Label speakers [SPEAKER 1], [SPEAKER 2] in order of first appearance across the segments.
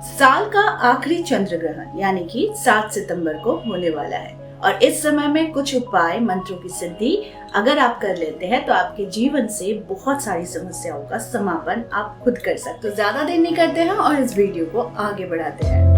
[SPEAKER 1] साल का आखिरी चंद्र ग्रहण यानी कि 7 सितंबर को होने वाला है और इस समय में कुछ उपाय मंत्रों की सिद्धि अगर आप कर लेते हैं तो आपके जीवन से बहुत सारी समस्याओं का समापन आप खुद कर सकते हो। ज्यादा देर नहीं करते हैं और इस वीडियो को आगे बढ़ाते हैं।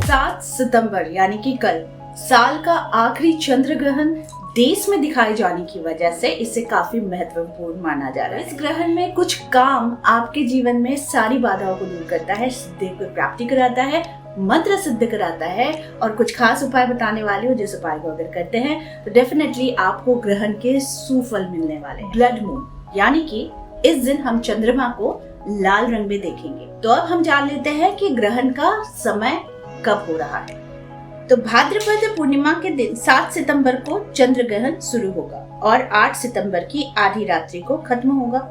[SPEAKER 1] 7 सितंबर यानी कि कल साल का आखिरी चंद्र ग्रहण देश में दिखाए जाने की वजह से इसे काफी महत्वपूर्ण माना जा रहा है। इस ग्रहण में कुछ काम आपके जीवन में सारी बाधाओं को दूर करता है, सिद्धि को प्राप्ति कराता है, मंत्र सिद्ध कराता है और कुछ खास उपाय बताने वाले हो जिस उपाय को अगर करते हैं तो डेफिनेटली आपको ग्रहण के सुफल मिलने वाले हैं। ब्लड मून यानी कि इस दिन हम चंद्रमा को लाल रंग में देखेंगे। तो अब हम जान लेते हैं कि ग्रहण का समय कब हो रहा है। तो भाद्रपद पूर्णिमा के दिन 7 सितंबर को चंद्र ग्रहण शुरू होगा और 8 सितंबर की आधी रात्रि को खत्म होगा।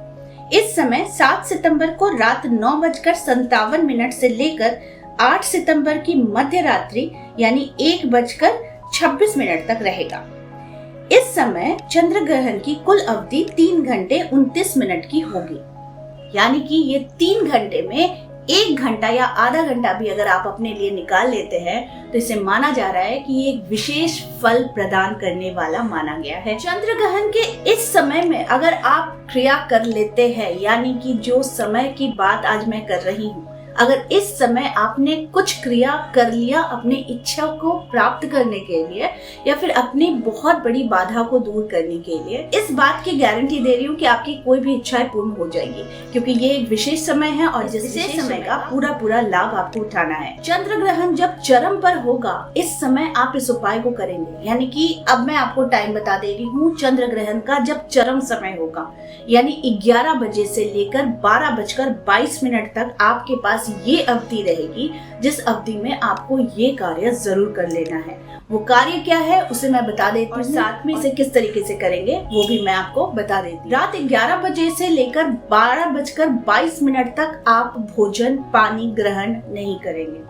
[SPEAKER 1] इस समय 7 सितंबर को रात 9:57 से लेकर 8 सितंबर की मध्य रात्रि यानी 1:26 तक रहेगा। इस समय चंद्र ग्रहण की कुल अवधि 3 घंटे 29 मिनट की होगी, यानी कि ये 3 घंटे में 1 घंटा या आधा घंटा भी अगर आप अपने लिए निकाल लेते हैं तो इसे माना जा रहा है कि ये एक विशेष फल प्रदान करने वाला माना गया है। चंद्र ग्रहण के इस समय में अगर आप क्रिया कर लेते हैं, यानी कि जो समय की बात आज मैं कर रही हूँ, अगर इस समय आपने कुछ क्रिया कर लिया अपनी इच्छा को प्राप्त करने के लिए या फिर अपनी बहुत बड़ी बाधा को दूर करने के लिए, इस बात की गारंटी दे रही हूँ कि आपकी कोई भी इच्छाएं पूर्ण हो जाएगी, क्योंकि ये एक विशेष समय है और इस विशेष समय का पूरा लाभ आपको उठाना है। चंद्र ग्रहण जब चरम पर होगा इस समय आप इस उपाय को करेंगे, यानी कि अब मैं आपको टाइम बता दे रही हूँ। चंद्र ग्रहण का जब चरम समय होगा यानी 11 बजे से लेकर 12:22 तक आपके पास ये अवधि रहेगी जिस अवधि में आपको ये कार्य जरूर कर लेना है। वो कार्य क्या है उसे मैं बता देती हूँ, साथ में इसे किस तरीके से करेंगे वो भी मैं आपको बता देती हूँ। रात 11 बजे से लेकर 12:22 तक आप भोजन पानी ग्रहण नहीं करेंगे।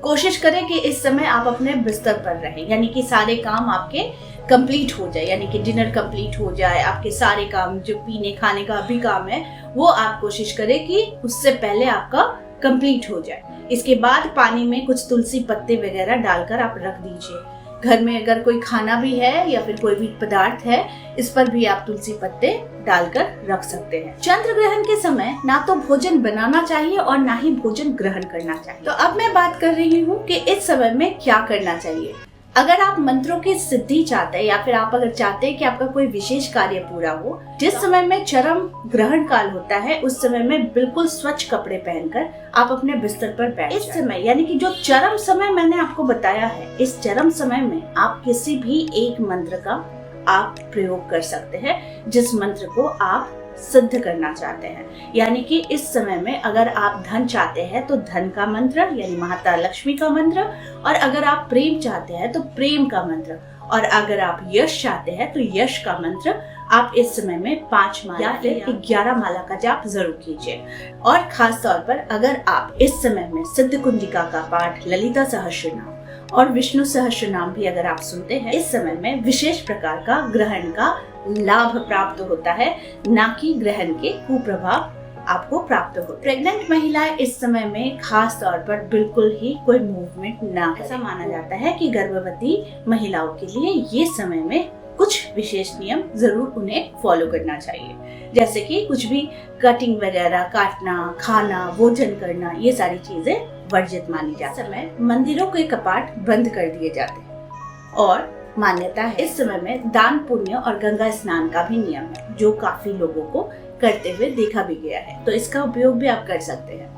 [SPEAKER 1] कोशिश करें कि इस समय आप अपने बिस्तर पर रहें, यानी कि सारे काम आपके कंप्लीट हो जाए, यानी कि डिनर कंप्लीट हो जाए, आपके सारे काम जो पीने खाने का भी काम है वो आप कोशिश करें कि उससे पहले आपका कंप्लीट हो जाए। इसके बाद पानी में कुछ तुलसी पत्ते वगैरह डालकर आप रख दीजिए। घर में अगर कोई खाना भी है या फिर कोई भी पदार्थ है इस पर भी आप तुलसी पत्ते डालकर रख सकते हैं। चंद्र ग्रहण के समय ना तो भोजन बनाना चाहिए और ना ही भोजन ग्रहण करना चाहिए। तो अब मैं बात कर रही हूँ कि इस समय में क्या करना चाहिए। अगर आप मंत्रों की सिद्धि चाहते हैं या फिर आप अगर चाहते हैं कि आपका कोई विशेष कार्य पूरा हो, जिस समय में चरम ग्रहण काल होता है उस समय में बिल्कुल स्वच्छ कपड़े पहनकर आप अपने बिस्तर पर बैठ इस समय यानी कि जो चरम समय मैंने आपको बताया है, इस चरम समय में आप किसी भी एक मंत्र का आप प्रयोग कर सकते हैं जिस मंत्र को आप सिद्ध करना चाहते हैं। यानी कि इस समय में अगर आप धन चाहते हैं तो धन का मंत्र यानी माता लक्ष्मी का मंत्र, और अगर आप प्रेम चाहते हैं तो प्रेम का मंत्र, और अगर आप यश चाहते हैं तो यश का मंत्र आप इस समय में 5 माला या फिर 11 माला का जाप जरूर कीजिए। और खास तौर पर अगर आप इस समय में सिद्ध कुंजिका का पाठ, ललिता सहस्त्रनाम और विष्णु सहस्त्रनाम भी अगर आप सुनते हैं, इस समय में विशेष प्रकार का ग्रहण का लाभ प्राप्त होता है, ना कि ग्रहण के कुप्रभाव आपको प्राप्त हो। प्रेग्नेंट महिलाएं इस समय में खास तौर पर बिल्कुल ही कोई मूवमेंट ना करें। ऐसा माना जाता है कि गर्भवती महिलाओं के लिए ये समय में कुछ विशेष नियम जरूर उन्हें फॉलो करना चाहिए, जैसे कि कुछ भी कटिंग वगैरह काटना, खाना, भोजन करना, ये सारी चीजें वर्जित मानी जाती है। समय मंदिरों के कपाट बंद कर दिए जाते हैं और मान्यता है इस समय में दान पुण्य और गंगा स्नान का भी नियम है, जो काफी लोगों को करते हुए देखा भी गया है, तो इसका उपयोग भी आप कर सकते हैं।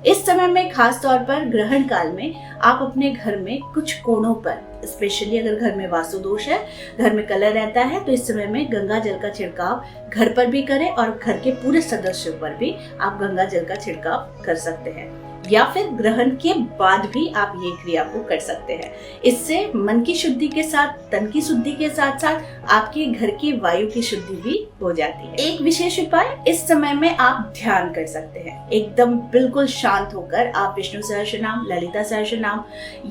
[SPEAKER 1] इस समय में खास तौर पर ग्रहण काल में आप अपने घर में कुछ कोनों पर, स्पेशली अगर घर में वास्तु दोष है, घर में कलह रहता है, तो इस समय में गंगा जल का छिड़काव घर पर भी करें और घर के पूरे सदस्यों पर भी आप गंगा जल का छिड़काव कर सकते हैं। या फिर ग्रहण के बाद भी आप ये क्रिया को कर सकते हैं। इससे मन की शुद्धि के साथ, तन की शुद्धि के साथ साथ आपके घर की वायु की शुद्धि भी हो जाती है। एक विशेष उपाय, इस समय में आप ध्यान कर सकते हैं। एकदम बिल्कुल शांत होकर आप विष्णु सहस्त्रनाम, ललिता सहस्त्रनाम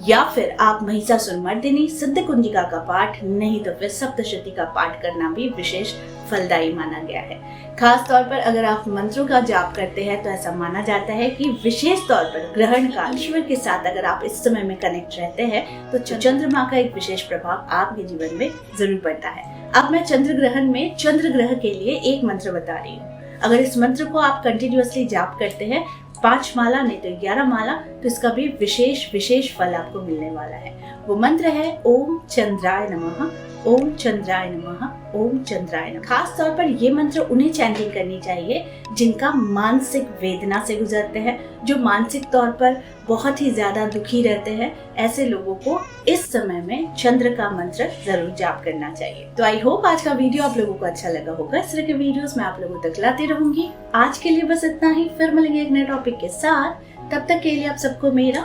[SPEAKER 1] या फिर आप महिषासुरमर्दिनी, सिद्ध कुंजिका का पाठ, नहीं तो फिर सप्तशती का पाठ करना भी विशेष फलदायी माना गया है। खास तौर पर अगर आप मंत्रों का जाप करते हैं तो ऐसा माना जाता है कि विशेष तौर पर ग्रहण का ईश्वर के साथ अगर आप इस समय में कनेक्ट रहते हैं तो चंद्रमा का एक विशेष प्रभाव आपके जीवन में जरूर पड़ता है। अब मैं चंद्र ग्रहण में चंद्र ग्रह के लिए एक मंत्र बता रही हूँ। अगर इस मंत्र को आप कंटिन्यूअसली जाप करते हैं 5 माला नहीं तो 11 माला, तो इसका भी विशेष फल आपको मिलने वाला है। वो मंत्र है ओम चंद्राय नमः, ओम चंद्राय नमः, ओम चंद्राय नमः। खास तौर पर ये मंत्र उन्हें चैंटिंग करनी चाहिए जिनका मानसिक वेदना से गुजरते हैं, जो मानसिक तौर पर बहुत ही ज्यादा दुखी रहते हैं। ऐसे लोगों को इस समय में चंद्र का मंत्र जरूर जाप करना चाहिए। तो आई होप आज का वीडियो आप लोगों को अच्छा लगा होगा। इस तरह के वीडियोस मैं आप लोगों तक लाती रहूंगी। आज के लिए बस इतना ही, फिर मिलेंगे एक नए टॉपिक के साथ। तब तक के लिए आप सबको मेरा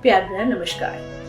[SPEAKER 1] प्यार भरा नमस्कार।